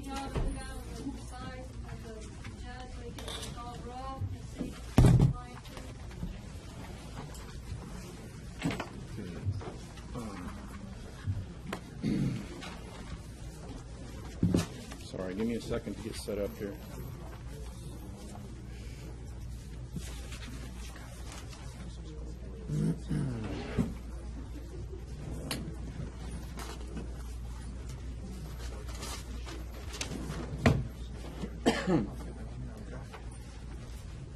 you all to look out on the side of the judge when he gets the call roll and see client Sorry, give me a second to get set up here.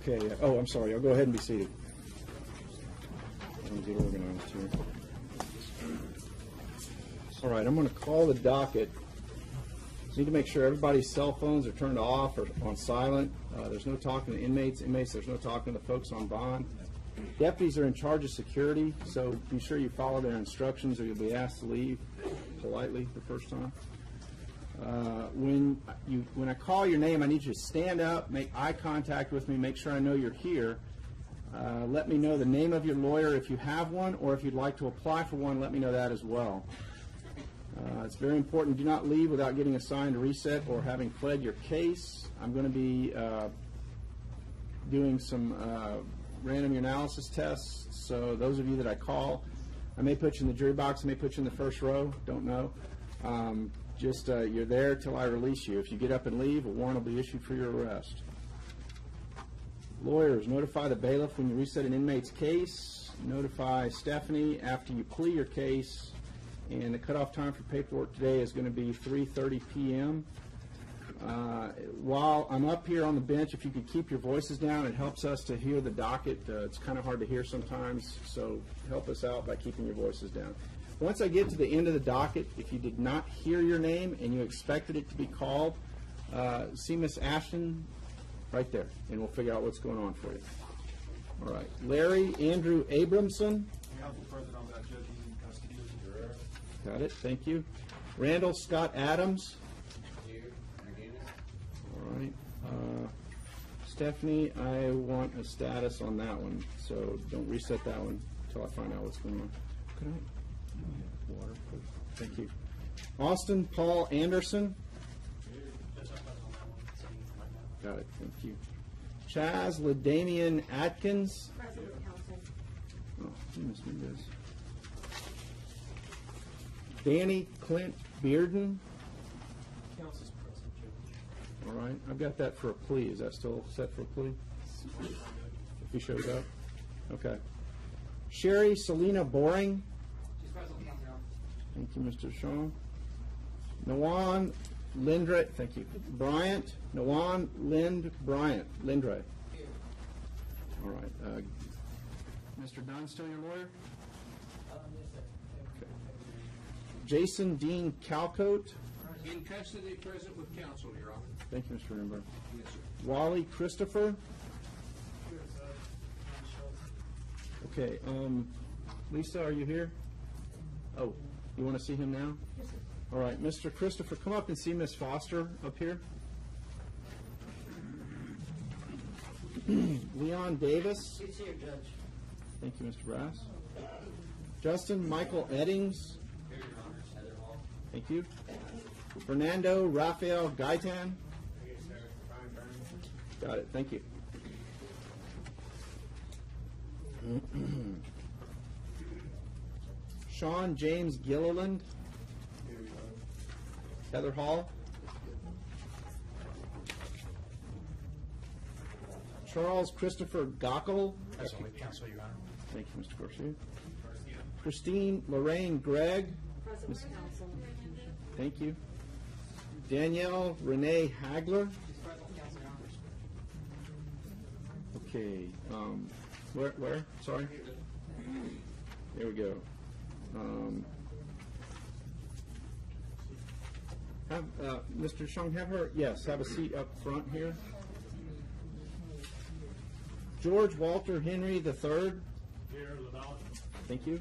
Okay, oh, I'm sorry. I'll go ahead and be seated. Let me get organized here. All right, I'm going to call the docket. Need to make sure everybody's cell phones are turned off or on silent. There's no talking to inmates. Inmates, there's no talking to the folks on bond. Deputies are in charge of security, so be sure you follow their instructions or you'll be asked to leave politely the first time. When I call your name, I need you to stand up, make eye contact with me, make sure I know you're here. Let me know the name of your lawyer if you have one, or if you'd like to apply for one, let me know that as well. It's very important. Do not leave without getting assigned a reset or having pled your case. I'm going to be doing some random analysis tests, so those of you that I call, I may put you in the jury box, I may put you in the first row, don't know. You're there till I release you. If you get up and leave, a warrant will be issued for your arrest. Lawyers, notify the bailiff when you reset an inmate's case. Notify Stephanie after you plea your case. And the cutoff time for paperwork today is going to be 3:30 p.m. While I'm up here on the bench, if you could keep your voices down, it helps us to hear the docket. It's kind of hard to hear sometimes, so help us out by keeping your voices down. Once I get to the end of the docket, if you did not hear your name and you expected it to be called, see Miss Ashton right there, and we'll figure out what's going on for you. All right. Larry Andrew Abramson. Got it. Thank you. Randall Scott Adams. All right. Stephanie, I want a status on that one, so don't reset that one until I find out what's going on. Could I? Water, please. Thank you. Austin Paul Anderson. Got it. Thank you. Chaz LaDamian Atkins. President Council. Oh, you must be this. Danny Clint Bearden. Council's present, Judge. All right. I've got that for a plea. Is that still set for a plea? If he shows up? Okay. Sherry Selena Boring. She's present, Council. Thank you, Mr. Shaw. Nawan Lindre. Thank you. Bryant. Nawan Lind Bryant. Lindre. All right. Mr. Dunn, still your lawyer? Jason Dean Calcote. In custody, present with counsel, Your Honor. Thank you, Mr. Renberg. Yes, sir. Wally Christopher. Okay. Lisa, are you here? Oh, you want to see him now? Yes, sir. All right. Mr. Christopher, come up and see Miss Foster up here. Leon Davis. She's here, Judge. Thank you, Mr. Brass. Justin Michael Eddings. Thank you. Fernando Rafael Gaitan. Got it. Thank you. Sean James Gilliland. Heather Hall. Charles Christopher Gockel. Present with counsel, Your Honor. Thank you, Mr. Corsi. Christine Lorraine Gregg. President with Council. Thank you. Danielle Renee Hagler. She's present with counsel, Your Honor. Okay. Where? Sorry. There we go. Have Mr. Shung have her? Yes. Have a seat up front here. George Walter Henry III. Here, Lavelle. Thank you.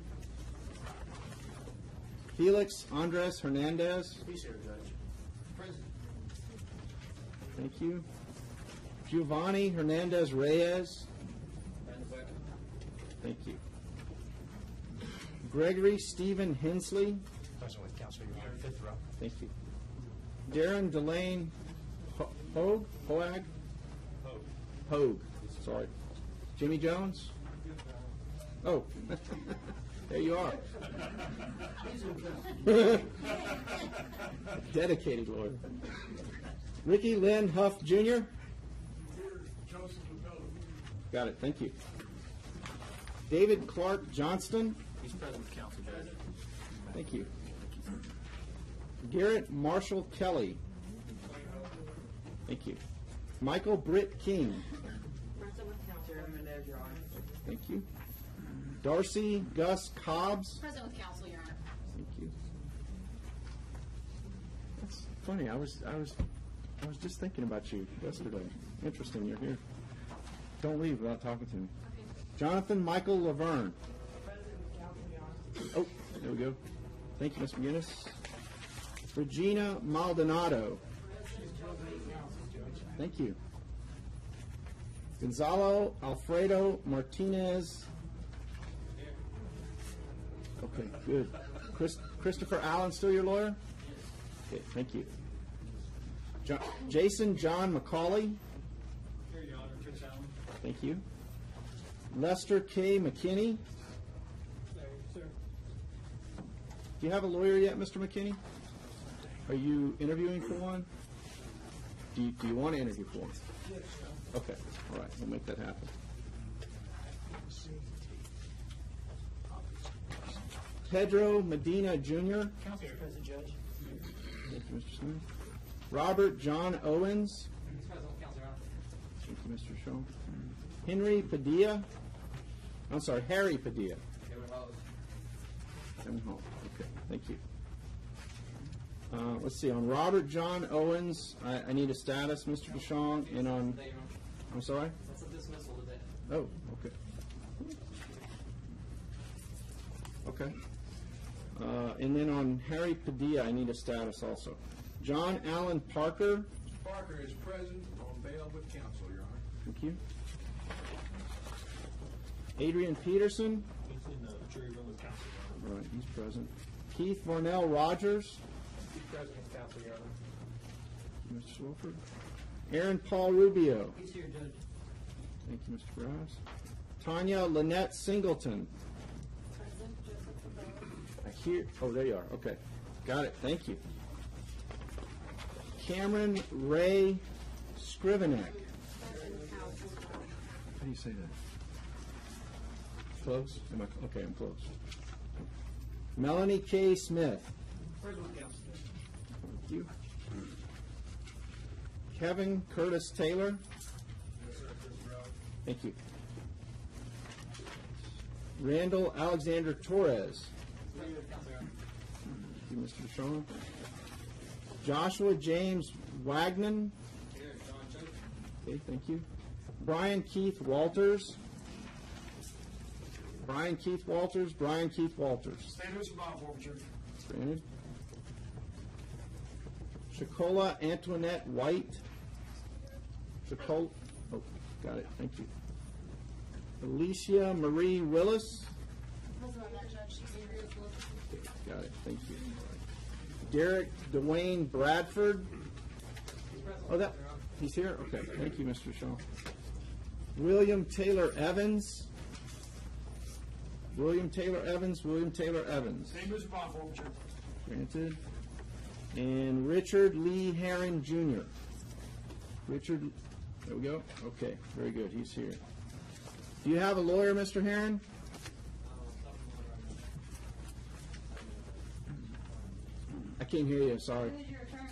Felix Andres Hernandez. He's here, Judge. Present. Thank you. Giovanni Hernandez Reyes. Thank you. Gregory Stephen Hensley. Present with counsel, Your Honor. Fifth row. Thank you. Darren Delane Hoag? Hoag. Sorry. Jimmy Jones? Oh, there you are. Dedicated lawyer. Ricky Lynn Huff Jr.? Got it, thank you. David Clark Johnston? He's present with counsel, Judge. Thank you. Garrett Marshall Kelly? Thank you. Michael Britt King? Present with counsel. Chairman, Your Honor. Thank you. Darcy Gus Cobbs? Present with counsel, Your Honor. Thank you. That's funny. I was just thinking about you yesterday. Interesting. You're here. Don't leave without talking to me. Okay. Jonathan Michael Laverne. Oh, there we go. Thank you, Ms. McGinnis. Regina Maldonado. Thank you. Gonzalo Alfredo Martinez. Okay, good. Christopher Allen, still your lawyer? Okay, thank you. Jason John McCauley. Here, Your Honor, Chris Allen. Thank you. Lester K. McKinney. Sir. Do you have a lawyer yet, Mr. McKinney? Are you interviewing for one? Do you want to interview for one? Yes, sir. Okay, all right, we'll make that happen. Pedro Medina Jr. Counsel is present, Judge. Thank you, Mr. Smith. Robert John Owens. He's present with counsel, Your Honor. Thank you, Mr. Shaw. Henry Padilla. I'm sorry, Harry Padilla. Kevin Hall. Okay, thank you. Let's see, on Robert John Owens, I need a status, Mr. DeShong, and on, I'm sorry? That's a dismissal today. Oh, okay. Okay. And then on Harry Padilla, I need a status also. John Allen Parker. Mr. Parker is present on bail with counsel, Your Honor. Thank you. Adrian Peterson. He's in the jury room with counsel, Your Honor. All right, he's present. Keith Varnell Rogers. He's present with counsel, Your Honor. Mr. Swilford. Aaron Paul Rubio. He's here, Judge. Thank you, Mr. Graves. Tanya Lynette Singleton. Present, Joseph Lavelle. I hear. Oh, there you are. Okay. Got it. Thank you. Cameron Ray Scrivenek. Present with counsel. How do you say that? Close? Am I, okay, I'm close. Melanie K. Smith. Present with counsel, Judge. Thank you. Kevin Curtis Taylor. Yes, sir, Chris Brown. Thank you. Randall Alexander Torres. Present with counsel, Your Honor. Thank you, Mr. DeShawn. Joshua James Wagnon. Here, John Choate. Okay, thank you. Brian Keith Walters. Brian Keith Walters. Brian Keith Walters. Stand for bond forfeiture. Granted. Shakola Antoinette White. Shakola. Oh, got it. Thank you. Alicia Marie Willis. Present on that, Judge. She's here as well. Okay, got it. Thank you. Derek Dwayne Bradford. He's present Oh, with that counsel, Your Honor. he's here. Okay, thank you, Mr. Shaw. William Taylor Evans. William Taylor Evans. William Taylor Evans. Stand for bond forfeiture. Granted. And Richard Lee Herron Jr. Richard, there we go. Okay, very good. He's here. Do you have a lawyer, Mr. Herron? I can't hear you. Sorry. Who's your attorney?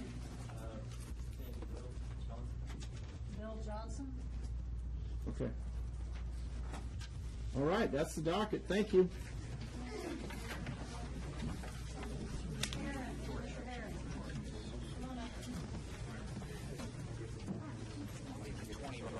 Bill Johnson? Okay. All right, that's the docket. Thank you.